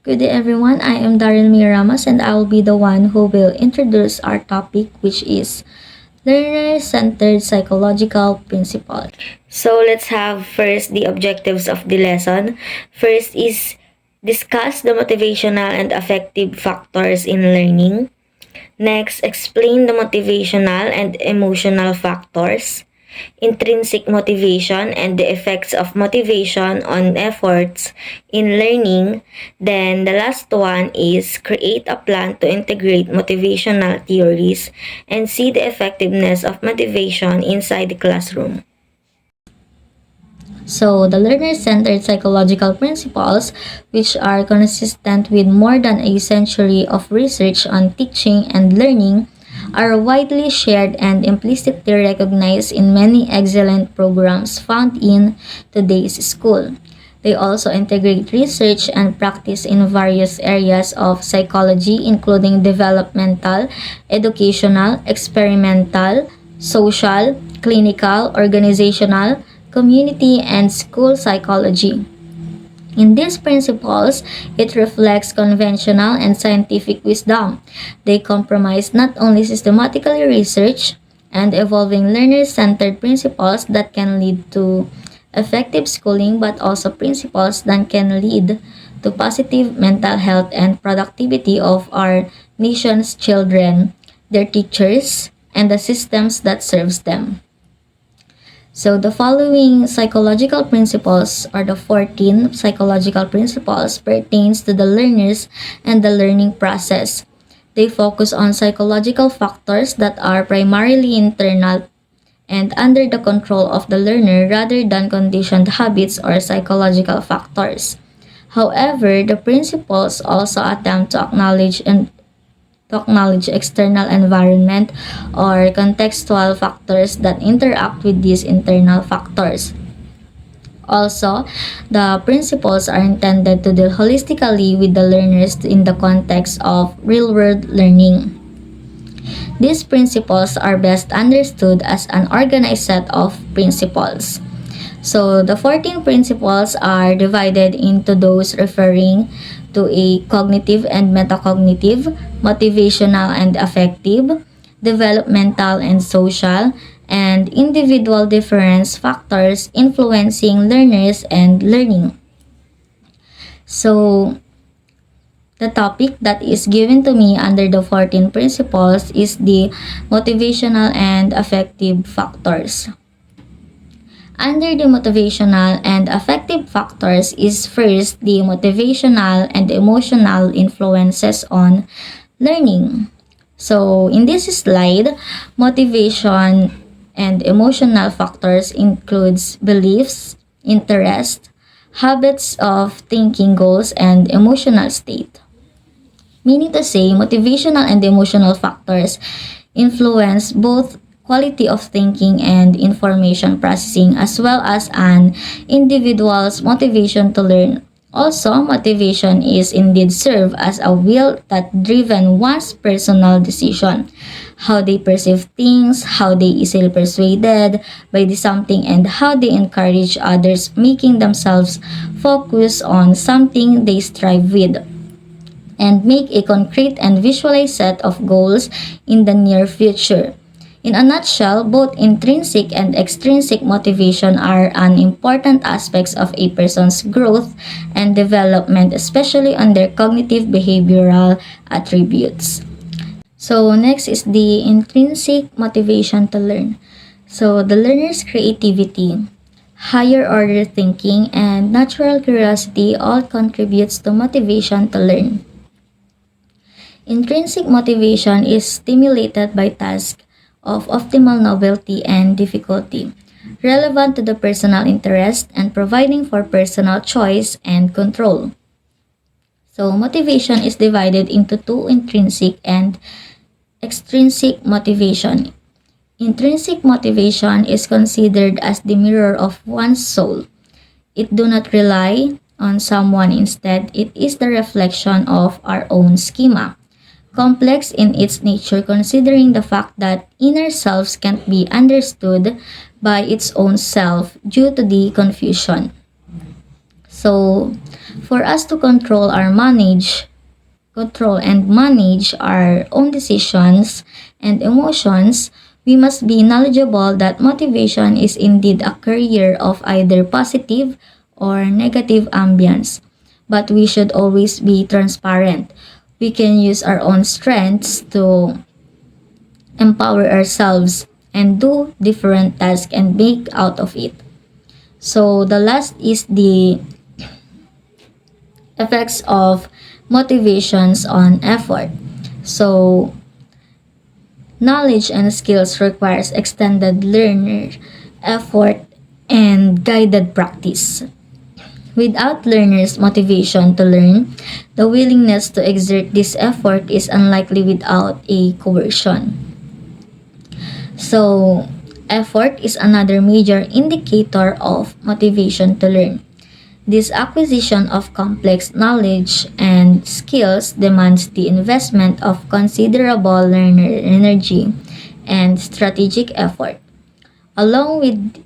Good day everyone, I am Daryl Miramas and I will be the one who will introduce our topic which is learner-centered psychological principle. So let's have first the objectives of the lesson. First is discuss the motivational and affective factors in learning. Next, explain the motivational and emotional factors, intrinsic motivation and the effects of motivation on efforts in learning. Then the last one is create a plan to integrate motivational theories and see the effectiveness of motivation inside the classroom. So, the learner-centered psychological principles, which are consistent with more than a century of research on teaching and learning, are widely shared and implicitly recognized in many excellent programs found in today's school. They also integrate research and practice in various areas of psychology, including developmental, educational, experimental, social, clinical, organizational, community, and school psychology. In these principles, it reflects conventional and scientific wisdom. They compromise not only systematically research and evolving learner-centered principles that can lead to effective schooling, but also principles that can lead to positive mental health and productivity of our nation's children, their teachers, and the systems that serves them. So the following psychological principles or the 14 psychological principles pertains to the learners and the learning process. They focus on psychological factors that are primarily internal and under the control of the learner rather than conditioned habits or psychological factors. However, the principles also attempt to acknowledge external environment or contextual factors that interact with these internal factors. Also, the principles are intended to deal holistically with the learners in the context of real-world learning. These principles are best understood as an organized set of principles. So, the 14 principles are divided into those referring to a cognitive and metacognitive, motivational and affective, developmental and social, and individual difference factors influencing learners and learning. So, the topic that is given to me under the 14 principles is the motivational and affective factors. Under the motivational and affective factors is first the motivational and emotional influences on learning. So in this slide, motivation and emotional factors includes beliefs, interest, habits of thinking, goals, and emotional state. Meaning to say, motivational and emotional factors influence both quality of thinking and information processing as well as an individual's motivation to learn. Also, motivation is indeed served as a will that driven one's personal decision, how they perceive things, how they easily persuaded by the something, and how they encourage others, making themselves focus on something they strive with and make a concrete and visualized set of goals in the near future. In a nutshell, both intrinsic and extrinsic motivation are an important aspects of a person's growth and development, especially on their cognitive behavioral attributes. So next is the intrinsic motivation to learn. So the learner's creativity, higher order thinking, and natural curiosity all contributes to motivation to learn. Intrinsic motivation is stimulated by tasks of optimal novelty and difficulty, relevant to the personal interest and providing for personal choice and control. So, motivation is divided into two intrinsic and extrinsic motivation. Intrinsic motivation is considered as the mirror of one's soul. It do not rely on someone, instead, it is the reflection of our own schema. Complex in its nature, considering the fact that inner selves can't be understood by its own self due to the confusion. So, for us to control and manage our own decisions and emotions, we must be knowledgeable that motivation is indeed a carrier of either positive or negative ambience. But we should always be transparent. We can use our own strengths to empower ourselves and do different tasks and make out of it. So the last is the effects of motivations on effort. So knowledge and skills requires extended learner effort and guided practice. Without learners' motivation to learn, the willingness to exert this effort is unlikely without a coercion. So, effort is another major indicator of motivation to learn. This acquisition of complex knowledge and skills demands the investment of considerable learner energy and strategic effort. Along with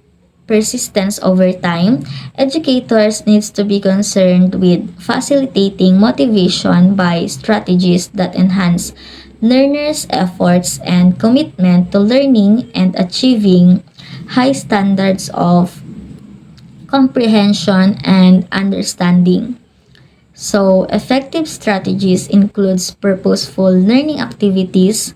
persistence over time, educators needs to be concerned with facilitating motivation by strategies that enhance learners' efforts and commitment to learning and achieving high standards of comprehension and understanding. So, effective strategies includes purposeful learning activities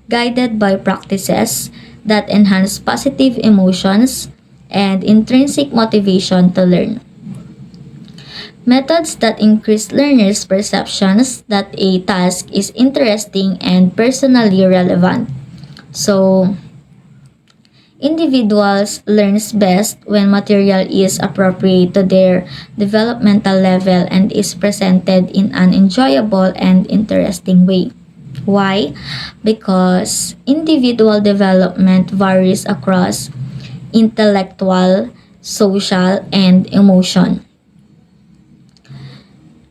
guided by practices that enhance positive emotions and intrinsic motivation to learn. Methods that increase learners' perceptions that a task is interesting and personally relevant. So, individuals learns best when material is appropriate to their developmental level and is presented in an enjoyable and interesting way. Why? Because individual development varies across intellectual, social, and emotion.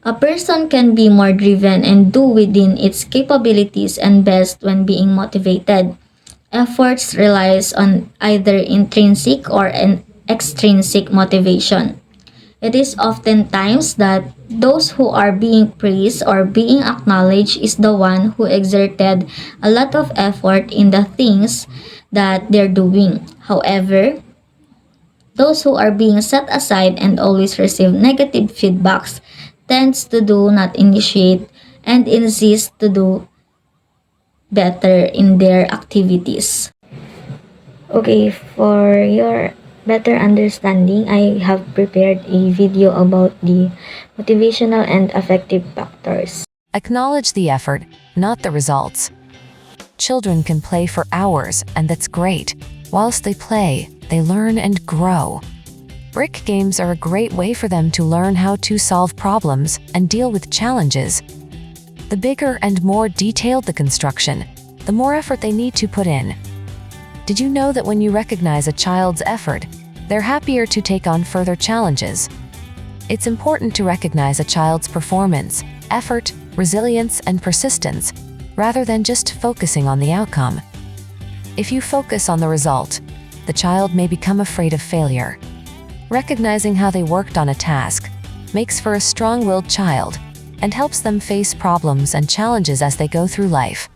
A person can be more driven and do within its capabilities and best when being motivated. Efforts relies on either intrinsic or an extrinsic motivation. It is oftentimes that those who are being praised or being acknowledged is the one who exerted a lot of effort in the things that they're doing. However, those who are being set aside and always receive negative feedbacks tends to do not initiate and insist to do better in their activities. Okay, for your better understanding, I have prepared a video about the motivational and affective factors. Acknowledge the effort, not the results. Children can play for hours, and that's great. Whilst they play, they learn and grow. Brick games are a great way for them to learn how to solve problems and deal with challenges. The bigger and more detailed the construction, the more effort they need to put in. Did you know that when you recognize a child's effort, they're happier to take on further challenges? It's important to recognize a child's performance, effort, resilience, and persistence, rather than just focusing on the outcome. If you focus on the result, the child may become afraid of failure. Recognizing how they worked on a task makes for a strong-willed child and helps them face problems and challenges as they go through life.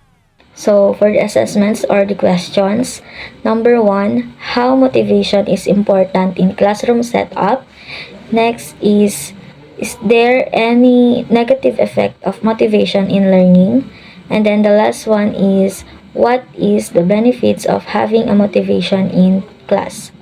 So, for the assessments or the questions, number 1, how motivation is important in classroom setup. Next is there any negative effect of motivation in learning? And then the last one is, what is the benefits of having a motivation in class?